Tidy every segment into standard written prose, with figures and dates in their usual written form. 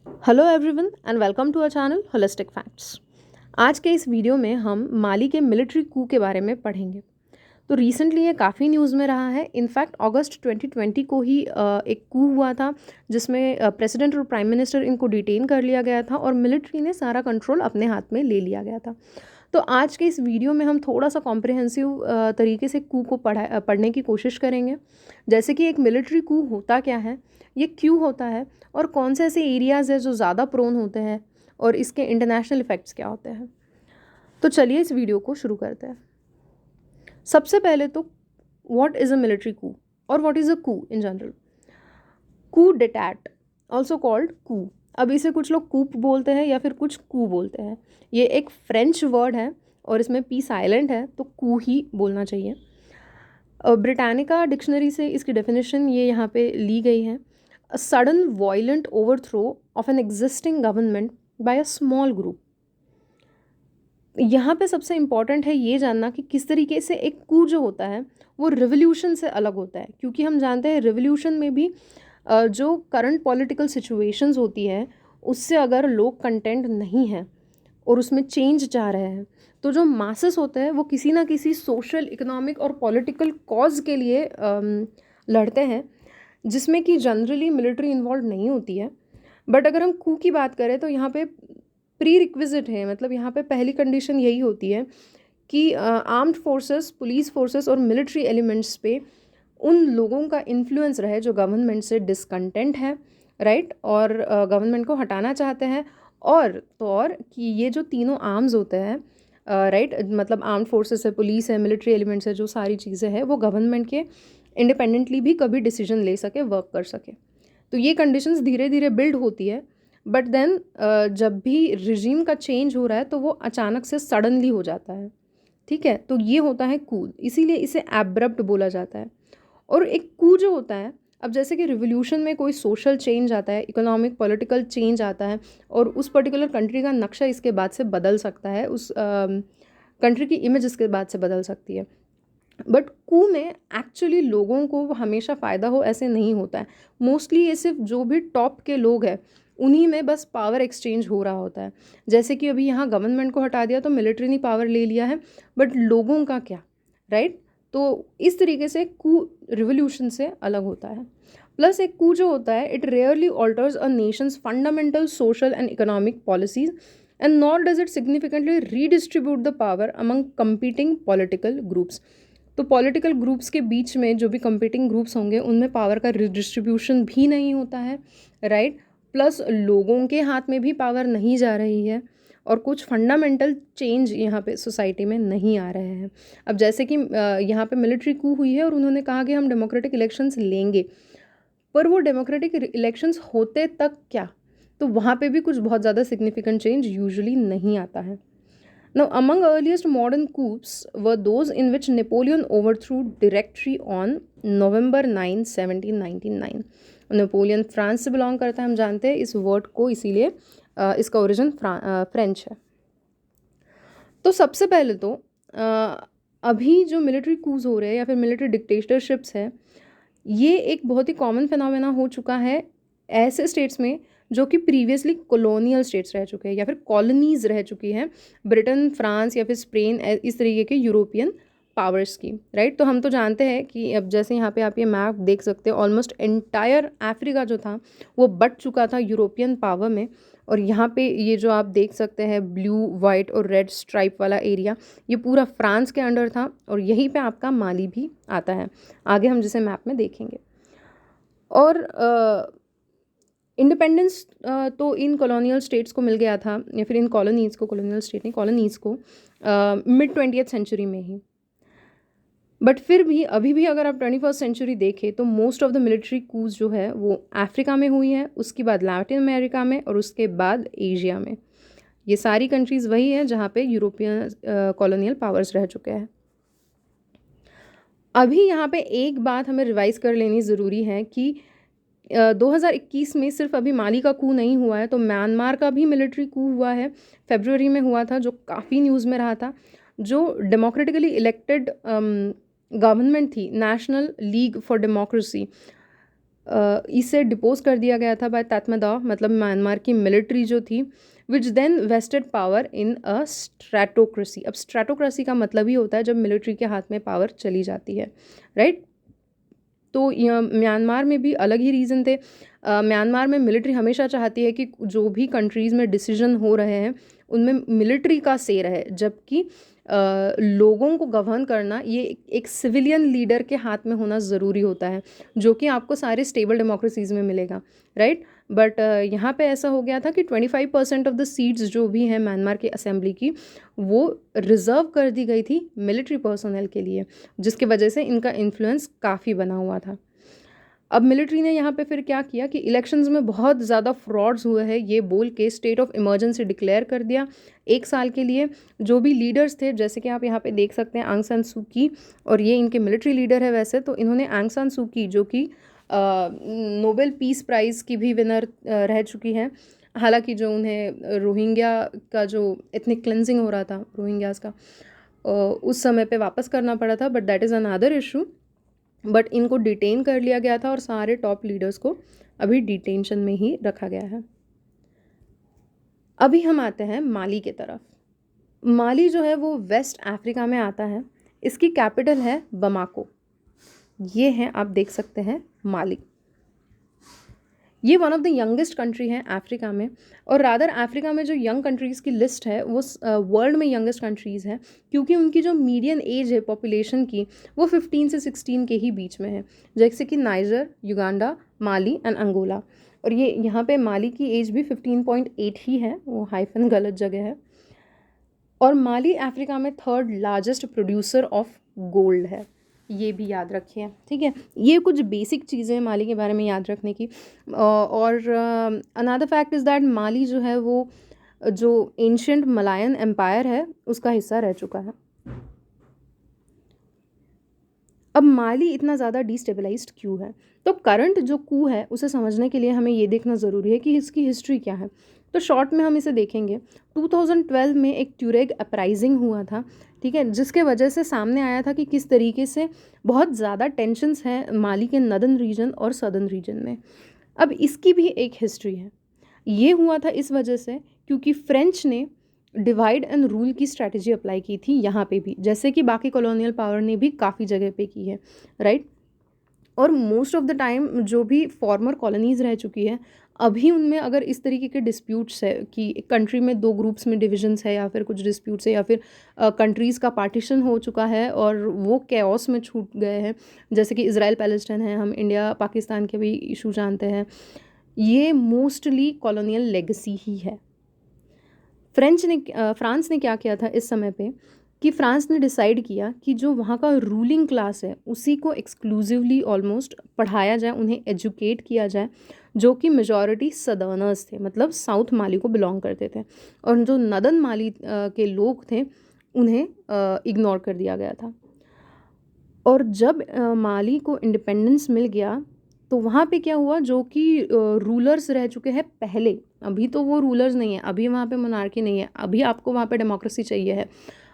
Hello everyone and welcome to our channel holistic facts. आज के इस वीडियो में हम माली के मिलिट्री कू के बारे में पढ़ेंगे। तो रिसेंटली ये काफ़ी न्यूज़ में रहा है। इनफैक्ट अगस्त 2020 को ही एक कू हुआ था जिसमें प्रेसिडेंट और प्राइम मिनिस्टर इनको डिटेन कर लिया गया था और मिलिट्री ने सारा कंट्रोल अपने हाथ में ले लिया गया था। तो आज के इस वीडियो में हम थोड़ा सा कॉम्प्रिहेंसिव तरीके से कू को पढ़ने की कोशिश करेंगे। जैसे कि एक मिलिट्री कू होता क्या है, ये क्यों होता है और कौन से ऐसे एरियाज़ है जो ज़्यादा प्रोन होते हैं और इसके इंटरनेशनल इफ़ेक्ट्स क्या होते हैं। तो चलिए इस वीडियो को शुरू करते हैं। सबसे पहले तो what is a military coup और what is a coup in general. Coup d'etat also called coup. अब इसे कुछ लोग कूप बोलते हैं या फिर कुछ कू बोलते हैं। ये एक फ्रेंच वर्ड है और इसमें पी साइलेंट है तो कू ही बोलना चाहिए। ब्रिटानिका डिक्शनरी से इसकी डेफिनेशन ये यहाँ पे ली गई है। A sudden violent overthrow of an existing government by a small group. यहाँ पे सबसे इम्पॉर्टेंट है ये जानना कि किस तरीके से एक कू जो होता है वो रिवोल्यूशन से अलग होता है, क्योंकि हम जानते हैं रिवोल्यूशन में भी जो करंट पॉलिटिकल सिचुएशंस होती है उससे अगर लोग कंटेंट नहीं हैं और उसमें चेंज चाह रहे हैं तो जो मासेस होते हैं वो किसी ना किसी सोशल, इकोनॉमिक और पॉलिटिकल कॉज के लिए लड़ते हैं, जिसमें कि जनरली मिलिट्री इन्वॉल्व नहीं होती है। बट अगर हम कू की बात करें तो यहाँ पे प्री रिक्विजिट है, मतलब यहाँ पे पहली कंडीशन यही होती है कि आर्म्ड फोर्सेस, पुलिस फोर्सेस और मिलिट्री एलिमेंट्स पे उन लोगों का इन्फ्लुएंस रहे जो गवर्नमेंट से डिसकंटेंट है, राइट, और गवर्नमेंट को हटाना चाहते हैं। और कि ये जो तीनों आर्म्स होते हैं, राइट, मतलब आर्म्ड फोर्सेस है, पुलिस है, मिलिट्री एलिमेंट्स है, जो सारी चीज़ें हैं वो गवर्नमेंट के इंडिपेंडेंटली भी कभी डिसीजन ले सके, वर्क कर सके। तो ये कंडीशंस धीरे धीरे बिल्ड होती है। बट देन जब भी रिजीम का चेंज हो रहा है तो वो अचानक से सडनली हो जाता है। ठीक है, तो ये होता है कू, इसीलिए इसे एब्रप्ट बोला जाता है। और एक कू जो होता है, अब जैसे कि रिवोल्यूशन में कोई सोशल चेंज आता है, इकोनॉमिक पॉलिटिकल चेंज आता है और उस पर्टिकुलर कंट्री का नक्शा इसके बाद से बदल सकता है, उस कंट्री की इमेज इसके बाद से बदल सकती है। बट कू में एक्चुअली लोगों को हमेशा फ़ायदा हो ऐसे नहीं होता है। मोस्टली ये सिर्फ जो भी टॉप के लोग हैं उन्हीं में बस पावर एक्सचेंज हो रहा होता है। जैसे कि अभी यहाँ गवर्नमेंट को हटा दिया तो मिलिट्री ने पावर ले लिया है, बट लोगों का क्या, राइट। तो इस तरीके से कू रिवोल्यूशन से अलग होता है। प्लस एक कू जो होता है, it rarely alters a Nations fundamental social and economic policies and nor does it significantly redistribute the power among competing political groups. तो पॉलिटिकल ग्रुप्स के बीच में जो भी कंपीटिंग ग्रुप्स होंगे उनमें पावर का डिस्ट्रीब्यूशन भी नहीं होता है, राइट। प्लस लोगों के हाथ में भी पावर नहीं जा रही है और कुछ फंडामेंटल चेंज यहाँ पे सोसाइटी में नहीं आ रहे हैं। अब जैसे कि यहाँ पे मिलिट्री कू हुई है और उन्होंने कहा कि हम डेमोक्रेटिक इलेक्शंस लेंगे, पर वो डेमोक्रेटिक इलेक्शंस होते तक क्या, तो वहाँ पे भी कुछ बहुत ज़्यादा सिग्निफिकेंट चेंज यूजुअली नहीं आता है। Now, among earliest modern coups were those in which Napoleon overthrew Directory on November 9, 1799। Napoleon France से बिलोंग करता है, हम जानते हैं इस वर्ड को, इसीलिए इसका ओरिजिन फ्रेंच है। तो सबसे पहले तो अभी जो मिलिट्री कूज हो रहे हैं या फिर मिलिट्री डिक्टेटरशिप्स है, ये एक बहुत ही कॉमन फिनोमेना हो चुका है ऐसे स्टेट्स में जो कि प्रीवियसली कॉलोनियल स्टेट्स रह चुके हैं या फिर कॉलोनीज रह चुकी हैं, ब्रिटेन, फ्रांस या फिर स्पेन, इस तरीके के यूरोपियन पावर्स की, राइट। तो हम तो जानते हैं कि अब जैसे यहाँ पे आप ये मैप देख सकते हैं, ऑलमोस्ट एंटायर अफ्रीका जो था वो बट चुका था यूरोपियन पावर में। और यहाँ पे ये जो आप देख सकते हैं ब्लू, वाइट और रेड स्ट्राइप वाला एरिया, ये पूरा फ्रांस के अंडर था और यहीं पे आपका माली भी आता है, आगे हम जिसे मैप में देखेंगे। और इंडिपेंडेंस तो इन कॉलोनियल स्टेट्स को मिल गया था या फिर इन कॉलोनीज़ को, कॉलोनियल स्टेट नहीं, कॉलोनीज़ को मिड 20th सेंचुरी में ही। बट फिर भी अभी भी अगर आप 21st सेंचुरी देखें तो मोस्ट ऑफ द मिलिट्री कूज जो है वो अफ्रीका में हुई है, उसके बाद लैटिन अमेरिका में और उसके बाद एशिया में। ये सारी कंट्रीज़ वही है जहाँ पे यूरोपियन कॉलोनियल पावर्स रह चुके हैं। अभी यहाँ पे एक बात हमें रिवाइज कर लेनी ज़रूरी है कि 2021 में सिर्फ अभी माली का कू नहीं हुआ है, तो म्यांमार का भी मिलिट्री कू हुआ है, फरवरी में हुआ था, जो काफ़ी न्यूज़ में रहा था। जो डेमोक्रेटिकली इलेक्टेड गवर्नमेंट थी, नेशनल लीग फॉर डेमोक्रेसी, इसे डिपोज कर दिया गया था बाय तात्मादाव, मतलब म्यांमार की मिलिट्री जो थी, which then vested power in a stratocracy. अब स्ट्रैटोक्रेसी का मतलब ही होता है जब मिलिट्री के हाथ में पावर चली जाती है, राइट। तो म्यांमार में भी अलग ही रीज़न थे। म्यांमार में मिलिट्री हमेशा चाहती है कि जो भी कंट्रीज़ में डिसीजन हो रहे हैं उनमें मिलिट्री का से रहे, जबकि लोगों को गवर्न करना ये एक सिविलियन लीडर के हाथ में होना ज़रूरी होता है, जो कि आपको सारे स्टेबल डेमोक्रेसीज़ में मिलेगा, राइट। बट यहाँ पे ऐसा हो गया था कि 25% ऑफ द सीट्स जो भी हैं म्यांमार की असेंबली की, वो रिज़र्व कर दी गई थी मिलिट्री पर्सनल के लिए, जिसकी वजह से इनका इन्फ्लुएंस काफ़ी बना हुआ था। अब मिलिट्री ने यहाँ पे फिर क्या किया कि इलेक्शंस में बहुत ज़्यादा फ्रॉड्स हुए हैं ये बोल के स्टेट ऑफ इमरजेंसी डिक्लेयर कर दिया 1 साल के लिए। जो भी लीडर्स थे, जैसे कि आप यहाँ पे देख सकते हैं आंग सान सू की, और ये इनके मिलिट्री लीडर है वैसे तो, इन्होंने आंग सान सू की जो कि नोबेल पीस प्राइज़ की भी विनर रह चुकी हैं। हालांकि जो उन्हें रोहिंग्या का जो एथनिक क्लेंजिंग हो रहा था रोहिंग्यास का, उस समय पे वापस करना पड़ा था, but that is another issue. But इनको डिटेन कर लिया गया था और सारे टॉप लीडर्स को अभी डिटेंशन में ही रखा गया है। अभी हम आते हैं माली के तरफ। माली जो है वो वेस्ट अफ्रीका में आता है। इसकी कैपिटल है बमाको। ये है, आप देख सकते हैं, माली। ये one of the youngest country है अफ्रीका में, और रादर अफ्रीका में जो यंग कंट्रीज़ की लिस्ट है वो वर्ल्ड में यंगेस्ट कंट्रीज़ है, क्योंकि उनकी जो मीडियन एज है पॉपुलेशन की वो 15 से 16 के ही बीच में है, जैसे कि Niger, Uganda, Mali and Angola. और ये यहाँ पे माली की एज भी 15.8 ही है, वो हाइफन गलत जगह है। और माली अफ्रीका में 3rd largest producer of gold है, ये भी याद रखिए, ठीक है। ये कुछ बेसिक चीज़ें माली के बारे में याद रखने की। और अनदर फैक्ट इज़ दैट माली जो है वो जो एंशियंट मलायन एम्पायर है उसका हिस्सा रह चुका है। अब माली इतना ज़्यादा डिस्टेबलाइज्ड क्यों है? तो करंट जो कू है उसे समझने के लिए हमें ये देखना ज़रूरी है कि इसकी हिस्ट्री क्या है। तो शॉर्ट में हम इसे देखेंगे। 2012 में एक ट्यूरेग अपराइजिंग हुआ था, ठीक है, जिसके वजह से सामने आया था कि किस तरीके से बहुत ज़्यादा टेंशन्स हैं माली के नदर्न रीजन और सदर्न रीजन में। अब इसकी भी एक हिस्ट्री है। ये हुआ था इस वजह से क्योंकि फ्रेंच ने डिवाइड एंड रूल की स्ट्रैटेजी अप्लाई की थी यहाँ पे भी, जैसे कि बाकी कॉलोनियल पावर ने भी काफ़ी जगह पे की है, राइट। और मोस्ट ऑफ द टाइम जो भी फॉर्मर कॉलोनीज़ रह चुकी है, अभी उनमें अगर इस तरीके के डिस्प्यूट्स है कि कंट्री में 2 ग्रुप्स में डिविजन्स है या फिर कुछ डिस्प्यूट्स है या फिर कंट्रीज़ का पार्टीशन हो चुका है और वो कैओस में छूट गए हैं, जैसे कि इज़राइल पैलेस्टाइन है, हम इंडिया पाकिस्तान के भी इशू जानते हैं, ये मोस्टली कॉलोनियल लेगेसी ही है। फ्रांस ने क्या किया था इस समय पे कि फ्रांस ने डिसाइड किया कि जो वहाँ का रूलिंग क्लास है उसी को एक्सक्लूसिवली ऑलमोस्ट पढ़ाया जाए, उन्हें एजुकेट किया जाए, जो कि मेजॉरिटी सदर्नर्स थे, मतलब साउथ माली को बिलोंग करते थे, और जो नदर्न माली के लोग थे उन्हें इग्नोर कर दिया गया था। और जब माली को इंडिपेंडेंस मिल गया तो वहाँ पे क्या हुआ, जो कि रूलर्स रह चुके हैं पहले, अभी तो वो रूलर्स नहीं है, अभी वहाँ पे मोनार्की नहीं है, अभी आपको वहाँ पे डेमोक्रेसी चाहिए है,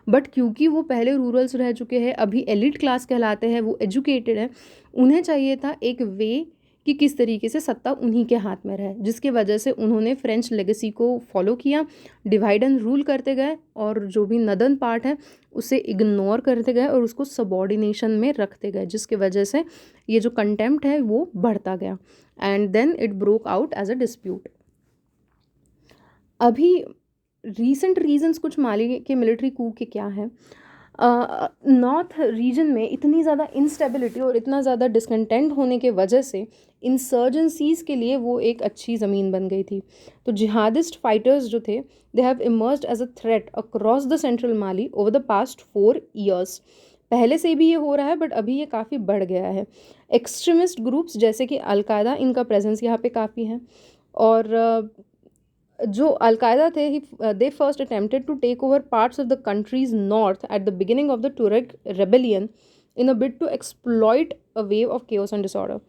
बट क्योंकि वो पहले रूरल्स रह चुके हैं, अभी एलिट क्लास कहलाते हैं, वो एजुकेटेड है, उन्हें चाहिए था एक वे कि किस तरीके से सत्ता उन्हीं के हाथ में रहे, जिसकी वजह से उन्होंने फ्रेंच लेगेसी को फॉलो किया, डिवाइड एंड रूल करते गए और जो भी नदर्न पार्ट है उसे इग्नोर करते गए और उसको सबॉर्डिनेशन में रखते गए, जिसकी वजह से ये जो कंटेम्प्ट है वो बढ़ता गया and then it broke out as a dispute. अभी रीसेंट रीजंस कुछ माली के मिलिट्री कू के क्या हैं। नॉर्थ रीजन में इतनी ज़्यादा इंस्टेबिलिटी और इतना ज़्यादा डिसकंटेंट होने के वजह से इंसर्जेंसीज़ के लिए वो एक अच्छी ज़मीन बन गई थी। तो जिहादिस्ट फाइटर्स जो थे, they have emerged as a threat across the central Mali over the past 4 years। पहले से भी ये हो रहा है बट अभी ये काफ़ी बढ़ गया है। एक्सट्रीमिस्ट ग्रुप्स जैसे कि अलकायदा, इनका प्रेजेंस यहाँ पे काफ़ी है। और जो अलकायदा थे, they first attempted to take over parts of the country's north at the beginning of the Tuareg rebellion in a bid to exploit a wave of chaos and disorder.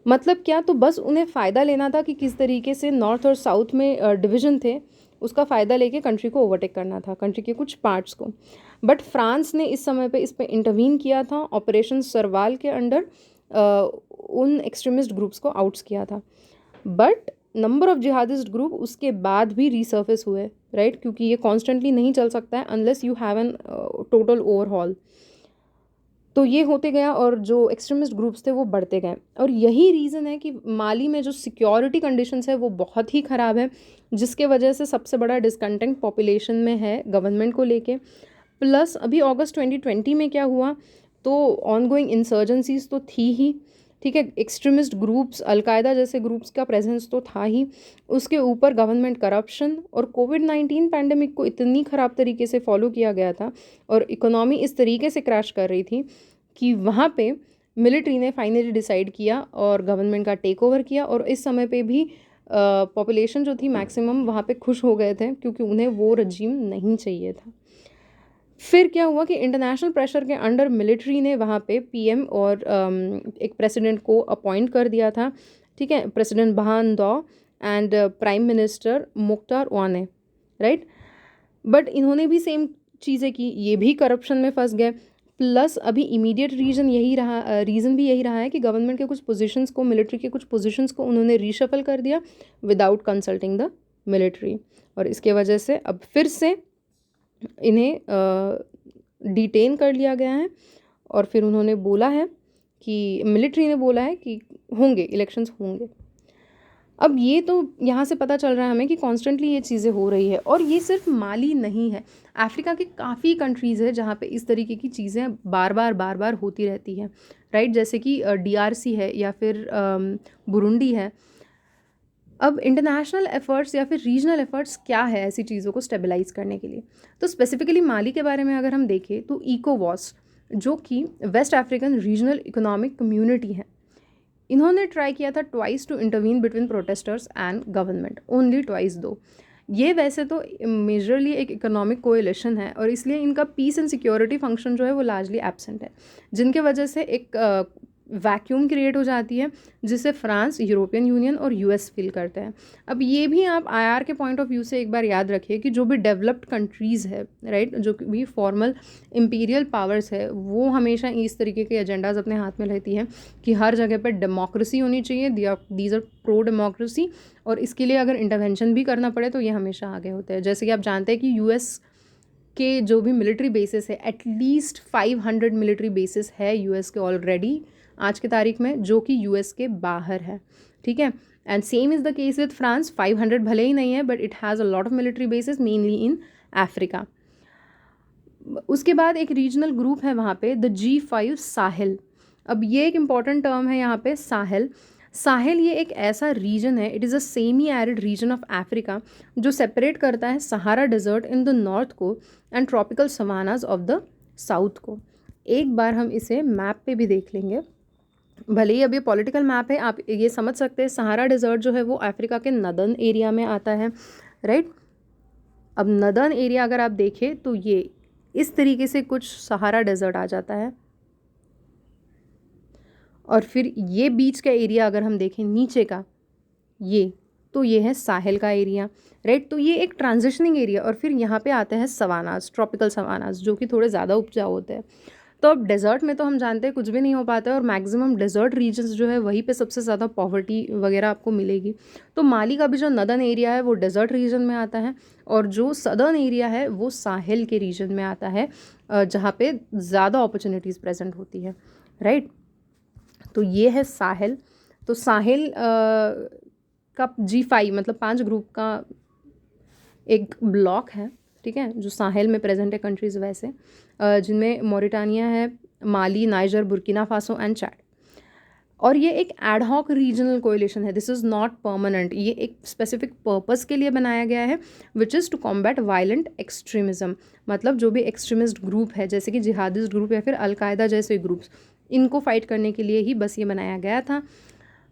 मतलब क्या, तो बस उन्हें फ़ायदा लेना था कि किस तरीके से नॉर्थ और साउथ में डिवीजन थे, उसका फ़ायदा लेके कंट्री को ओवरटेक करना था, कंट्री के कुछ पार्ट्स को। बट फ्रांस ने इस समय पे इस पे इंटरवीन किया था ऑपरेशन सरवाल के अंडर। उन एक्सट्रीमिस्ट ग्रुप्स को आउट्स किया था। But number of jihadist group उसके बाद भी रीसर्फेस हुए, राइट, क्योंकि ये कॉन्स्टेंटली नहीं चल सकता है unless you have an total overhaul. तो ये होते गया और जो एक्सट्रीमिस्ट ग्रुप्स थे वो बढ़ते गए, और यही रीज़न है कि माली में जो सिक्योरिटी कंडीशंस है वो बहुत ही ख़राब है, जिसके वजह से सबसे बड़ा डिसकंटेंट पॉपुलेशन में है गवर्नमेंट को लेके। प्लस अभी अगस्त 2020 में क्या हुआ, तो ऑनगोइंग इंसर्जेंसीज तो थी ही, ठीक है, एक्सट्रीमिस्ट ग्रुप्स, अलकायदा जैसे ग्रुप्स का प्रेजेंस तो था ही, उसके ऊपर गवर्नमेंट करप्शन और कोविड-19 पैंडेमिक को इतनी ख़राब तरीके से फॉलो किया गया था और इकोनॉमी इस तरीके से क्रैश कर रही थी कि वहाँ पे मिलिट्री ने फाइनली डिसाइड किया और गवर्नमेंट का टेक ओवर किया। और इस समय पे भी पॉपुलेशन जो थी मैक्सिमम वहाँ पे खुश हो गए थे, क्योंकि उन्हें वो रजीम नहीं चाहिए था। फिर क्या हुआ कि इंटरनेशनल प्रेशर के अंडर मिलिट्री ने वहाँ पे पीएम और एक प्रेसिडेंट को अपॉइंट कर दिया था, ठीक है, प्रेसिडेंट बहान दौ एंड प्राइम मिनिस्टर मुख्तार वाने, राइट। बट इन्होंने भी सेम चीज़ें की, ये भी करप्शन में फंस गए। प्लस अभी इमीडिएट रीज़न भी यही रहा है कि गवर्नमेंट के कुछ पोजीशंस को, मिलिट्री के कुछ पोजीशंस को उन्होंने रीशफल कर दिया विदाउट कंसल्टिंग द मिलिट्री, और इसके वजह से अब फिर से इन्हें डिटेन कर लिया गया है। और फिर उन्होंने बोला है कि मिलिट्री ने बोला है कि होंगे इलेक्शंस होंगे। अब ये तो यहाँ से पता चल रहा है हमें कि कॉन्स्टेंटली ये चीज़ें हो रही है, और ये सिर्फ माली नहीं है, अफ्रीका के काफ़ी कंट्रीज़ है जहाँ पे इस तरीके की चीज़ें बार बार होती रहती है, राइट, जैसे कि DRC है या फिर बुरुंडी है। अब इंटरनेशनल एफर्ट्स या फिर रीजनल एफर्ट्स क्या है ऐसी चीज़ों को स्टेबलाइज करने के लिए, तो स्पेसिफिकली माली के बारे में अगर हम देखें तो इकोवॉस, जो कि West African regional economic community है, इन्होंने ट्राई किया था twice to intervene between protesters and government, only twice दो। ये वैसे तो मेजरली एक इकोनॉमिक कोएलिशन है और इसलिए इनका पीस एंड सिक्योरिटी फंक्शन जो है वो लार्जली एब्सेंट है, जिनके वजह से एक वैक्यूम क्रिएट हो जाती है जिसे फ्रांस, यूरोपियन यूनियन और US फील करते हैं। अब ये भी आप IR के पॉइंट ऑफ व्यू से एक बार याद रखिए कि जो भी डेवलप्ड कंट्रीज़ है, राइट, जो भी फॉर्मल इम्पीरियल पावर्स है, वो हमेशा इस तरीके के एजेंडाज अपने हाथ में लेती हैं कि हर जगह पर डेमोक्रेसी होनी चाहिए, दीज आर प्रो डेमोक्रेसी, और इसके लिए अगर इंटरवेंशन भी करना पड़े तो ये हमेशा आगे होते हैं। जैसे कि आप जानते हैं कि US के जो भी मिलिट्री बेसिस है, एटलीस्ट 500 मिलिट्री बेसिस है US के ऑलरेडी आज की तारीख में, जो कि US के बाहर है, ठीक है। And same is the case with France, 500 भले ही नहीं है but it has a lot of military bases mainly in Africa. उसके बाद एक रीजनल ग्रुप है वहाँ पे, द G5 साहिल। अब ये एक इम्पॉर्टेंट टर्म है यहाँ पे, साहिल। साहिल ये एक ऐसा रीजन है, it is a semi arid region of Africa जो सेपरेट करता है Sahara desert in the north को and tropical savannas of the south को। एक बार हम इसे मैप पे भी देख लेंगे, भले ही अब ये पॉलिटिकल मैप है, आप ये समझ सकते हैं सहारा डेजर्ट जो है वो अफ्रीका के नदर्न एरिया में आता है, राइट। अब नदर्न एरिया अगर आप देखें तो ये इस तरीके से कुछ सहारा डेजर्ट आ जाता है, और फिर ये बीच का एरिया अगर हम देखें नीचे का, ये तो ये है साहिल का एरिया, राइट। तो ये एक ट्रांजिशनिंग एरिया, और फिर यहाँ पे आते हैं सवानास, ट्रॉपिकल सवानास, जो कि थोड़े ज़्यादा उपजाऊ होते हैं। तो अब डेजर्ट में तो हम जानते हैं कुछ भी नहीं हो पाता है, और मैक्सिमम डेजर्ट रीजन्स जो है वहीं पे सबसे ज़्यादा पॉवर्टी वगैरह आपको मिलेगी। तो माली का भी जो नदर्न एरिया है वो डेजर्ट रीजन में आता है, और जो सदर्न एरिया है वो साहिल के रीजन में आता है, जहाँ पे ज़्यादा अपॉर्चुनिटीज़ प्रेजेंट होती है, राइट। तो ये है साहिल। तो साहिल का G5 मतलब 5 ग्रुप का एक ब्लॉक है, ठीक है, जो साहिल में प्रेजेंट है कंट्रीज़ वैसे, जिनमें मॉरिटानिया है, Mali, Niger, Burkina Faso and Chad. और ये एक एड हॉक रीजनल कोएलिशन है, दिस इज़ नॉट परमानेंट, ये एक स्पेसिफिक पर्पस के लिए बनाया गया है, which is to combat violent extremism. मतलब जो भी एक्सट्रीमिस्ट ग्रुप है जैसे कि जिहादिस्ट ग्रुप या फिर अलकायदा जैसे ग्रुप्स, इनको फाइट करने के लिए ही बस ये बनाया गया था।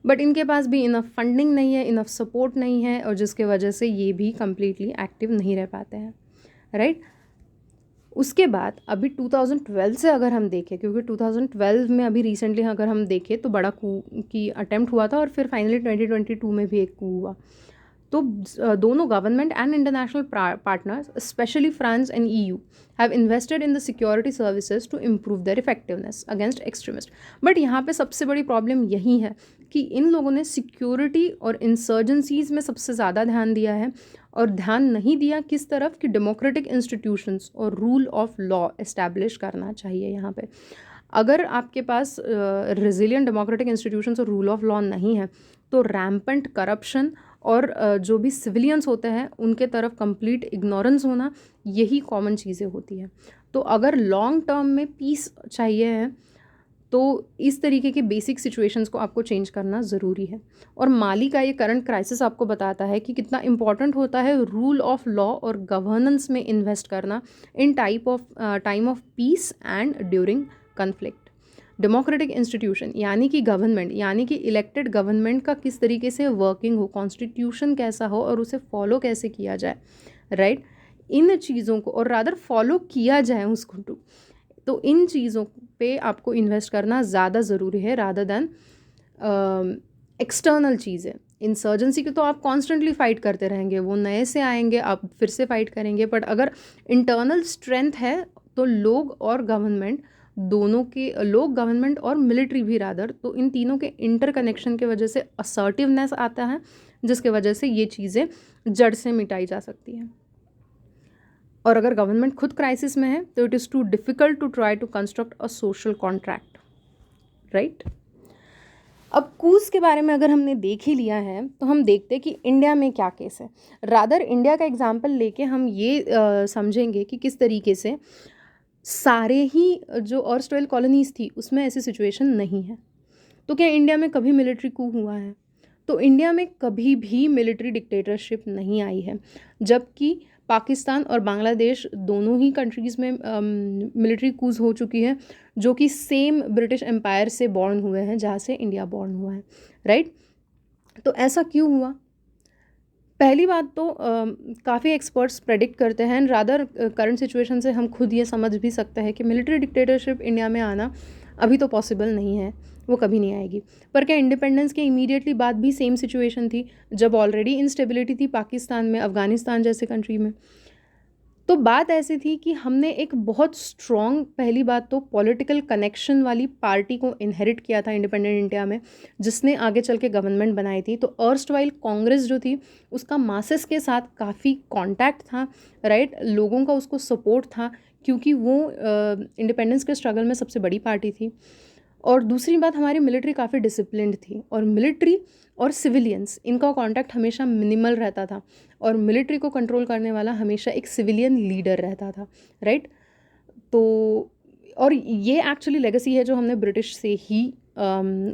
बट इनके पास भी इनफ फंडिंग नहीं है, इनफ सपोर्ट नहीं है, और जिसके वजह से ये भी कम्प्लीटली एक्टिव नहीं रह पाते हैं, राइट। उसके बाद अभी 2012 से अगर हम देखें, क्योंकि 2012 में अभी रिसेंटली अगर हम देखें तो बड़ा कू की अटेम्प्ट हुआ था, और फिर फाइनली 2022 में भी एक कू हुआ। तो दोनों government and international partners specially France and EU have invested in the security services to improve their effectiveness against extremist. But यहाँ पे सबसे बड़ी प्रॉब्लम यही है कि इन लोगों ने सिक्योरिटी और इंसर्जेंसीज में सबसे ज़्यादा ध्यान दिया है और ध्यान नहीं दिया किस तरफ कि डेमोक्रेटिक इंस्टीट्यूशंस और रूल ऑफ लॉ इस्टेब्लिश करना चाहिए। यहाँ पे अगर आपके पास रेजिलियंट डेमोक्रेटिक इंस्टीट्यूशंस और रूल ऑफ लॉ नहीं है तो रैम्पेंट करप्शन और जो भी सिविलियंस होते हैं उनके तरफ कंप्लीट इग्नोरेंस होना, यही कॉमन चीज़ें होती हैं। तो अगर लॉन्ग टर्म में पीस चाहिए है तो इस तरीके के बेसिक सिचुएशंस को आपको चेंज करना ज़रूरी है। और माली का ये करंट क्राइसिस आपको बताता है कि कितना इम्पॉर्टेंट होता है रूल ऑफ लॉ और गवर्नेंस में इन्वेस्ट करना in time of peace and during conflict. Democratic institution यानी कि गवर्नमेंट, यानी कि इलेक्टेड गवर्नमेंट का किस तरीके से वर्किंग हो, कॉन्स्टिट्यूशन कैसा हो और उसे फॉलो कैसे किया जाए, राइट। इन चीज़ों को और रादर फॉलो किया जाए उसको तो इन चीज़ों पे आपको इन्वेस्ट करना ज़्यादा ज़रूरी है रादर दैन एक्सटर्नल चीज़ें। इंसर्जेंसी की तो आप कॉन्स्टेंटली फ़ाइट करते रहेंगे, वो नए से आएंगे, आप फिर से फ़ाइट करेंगे। बट अगर इंटरनल स्ट्रेंथ है तो लोग और गवर्नमेंट दोनों के, लोग गवर्नमेंट और मिलिट्री भी रादर, तो इन तीनों के इंटरकनेक्शन के वजह से असर्टिवनेस आता है जिसके वजह से ये चीज़ें जड़ से मिटाई जा सकती हैं। और अगर गवर्नमेंट खुद क्राइसिस में है तो it is too difficult to try to construct a social contract, right. अब कूज के बारे में अगर हमने देख ही लिया है तो हम देखते हैं कि इंडिया में क्या केस है। रादर इंडिया का एग्जाम्पल लेके हम ये समझेंगे कि किस तरीके से सारे ही जो अर्स्टवाइल कॉलोनीज़ थी उसमें ऐसी सिचुएशन नहीं है। तो क्या इंडिया में कभी मिलिट्री कू हुआ है? तो इंडिया में कभी भी मिलिट्री डिक्टेटरशिप नहीं आई है, जबकि पाकिस्तान और बांग्लादेश दोनों ही कंट्रीज़ में मिलिट्री कूज हो चुकी है जो कि सेम ब्रिटिश एम्पायर से बॉर्न हुए हैं जहाँ से इंडिया बॉर्न हुआ है, राइट। तो ऐसा क्यों हुआ? पहली बात तो काफ़ी एक्सपर्ट्स प्रेडिक्ट करते हैं, रादर करंट सिचुएशन से हम खुद ये समझ भी सकते हैं कि मिलिट्री डिक्टेटरशिप इंडिया में आना अभी तो पॉसिबल नहीं है, वो कभी नहीं आएगी। पर क्या इंडिपेंडेंस के इमीडिएटली बाद भी सेम सिचुएशन थी जब ऑलरेडी इंस्टेबिलिटी थी पाकिस्तान में, अफ़गानिस्तान जैसे कंट्री में? तो बात ऐसी थी कि हमने एक बहुत स्ट्रॉन्ग, पहली बात तो पॉलिटिकल कनेक्शन वाली पार्टी को इनहेरिट किया था इंडिपेंडेंट इंडिया में, जिसने आगे चल के गवर्नमेंट बनाई थी। तो अर्स्टवाइल कांग्रेस जो थी उसका मासेस के साथ काफ़ी कांटेक्ट था, राइट। लोगों का उसको सपोर्ट था क्योंकि वो इंडिपेंडेंस के स्ट्रगल में सबसे बड़ी पार्टी थी। और दूसरी बात, हमारी मिलिट्री काफ़ी डिसिप्लिन्ड थी और मिलिट्री और सिविलियंस इनका कांटेक्ट हमेशा मिनिमल रहता था और मिलिट्री को कंट्रोल करने वाला हमेशा एक सिविलियन लीडर रहता था, राइट। तो और ये एक्चुअली लेगेसी है जो हमने ब्रिटिश से ही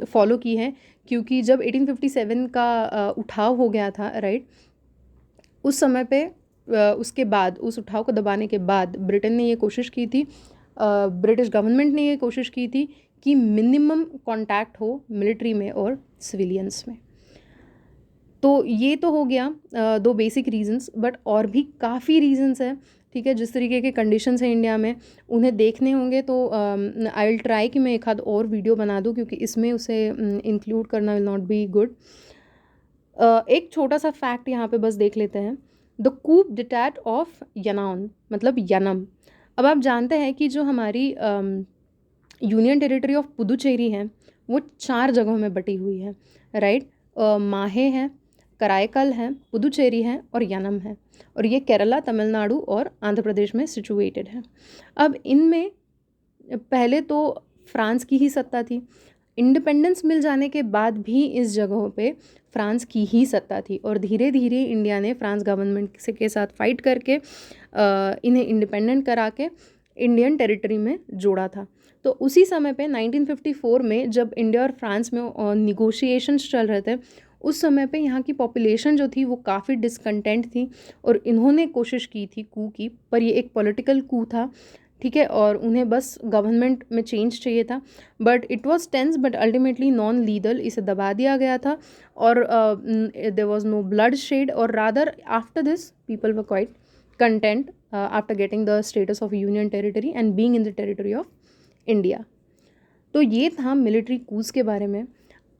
फॉलो की है, क्योंकि जब 1857 का उठाव हो गया था, राइट, उस समय पे उसके बाद, उस उठाव को दबाने के बाद ब्रिटेन ने ये कोशिश की थी, ब्रिटिश गवर्नमेंट ने ये कोशिश की थी कि मिनिमम कांटेक्ट हो मिलिट्री में और सिविलियंस में। तो ये तो हो गया दो बेसिक रीजंस, बट और भी काफ़ी रीजंस हैं, ठीक है। जिस तरीके के कंडीशंस हैं इंडिया में उन्हें देखने होंगे तो आई विल ट्राई कि मैं एक आध और वीडियो बना दूं, क्योंकि इसमें उसे इंक्लूड करना विल नॉट बी गुड। एक छोटा सा फैक्ट यहाँ पे बस देख लेते हैं। द कूप डिटैट ऑफ यनाउन, मतलब यनम। अब आप जानते हैं कि जो हमारी यूनियन टेरिटरी ऑफ पुदुचेरी है वो 4 जगहों में बटी हुई है, राइट। माहे है, कराईकल है, पुदुचेरी है और यनम है, और ये केरला, तमिलनाडु और आंध्र प्रदेश में सिचुएटेड है। अब इनमें पहले तो फ्रांस की ही सत्ता थी, इंडिपेंडेंस मिल जाने के बाद भी इस जगहों पे फ्रांस की ही सत्ता थी, और धीरे धीरे इंडिया ने फ्रांस गवर्नमेंट के साथ फाइट करके इन्हें इंडिपेंडेंट करा के इंडियन टेरिटरी में जोड़ा था। तो उसी समय पे 1954 में जब इंडिया और फ्रांस में निगोशिएशंस चल रहे थे, उस समय पे यहाँ की पॉपुलेशन जो थी वो काफ़ी डिसकंटेंट थी और इन्होंने कोशिश की थी कू की, पर ये एक पॉलिटिकल कू था, ठीक है, और उन्हें बस गवर्नमेंट में चेंज चाहिए था। But it was tense, but ultimately non legal इसे दबा दिया गया था और there was no bloodshed, और rather after this people were quite content after getting the status of union territory and being in the territory of India. तो ये था मिलिट्री कूज के बारे में।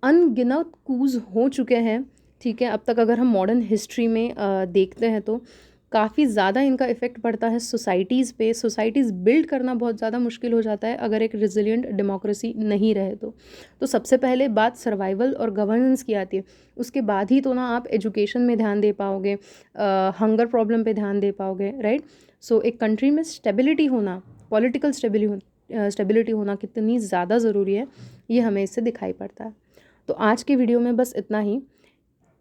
अनगिनत कूज हो चुके हैं ठीक है। अब तक अगर हम मॉडर्न हिस्ट्री में देखते हैं तो काफ़ी ज़्यादा इनका इफ़ेक्ट पड़ता है सोसाइटीज़ पे। सोसाइटीज़ बिल्ड करना बहुत ज़्यादा मुश्किल हो जाता है अगर एक रेजिलिएंट डेमोक्रेसी नहीं रहे तो सबसे पहले बात सर्वाइवल और गवर्नेंस की आती है। उसके बाद ही तो ना आप एजुकेशन में ध्यान दे पाओगे, हंगर प्रॉब्लम पे ध्यान दे पाओगे, राइट। सो एक कंट्री में स्टेबिलिटी होना, पॉलिटिकल स्टेबिलिटी होना कितनी ज़्यादा ज़रूरी है, ये हमें इससे दिखाई पड़ता है। तो आज के वीडियो में बस इतना ही।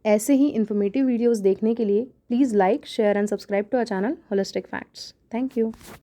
ऐसे ही इन्फॉर्मेटिव वीडियोस देखने के लिए please like, share and subscribe to our channel holistic facts. Thank you.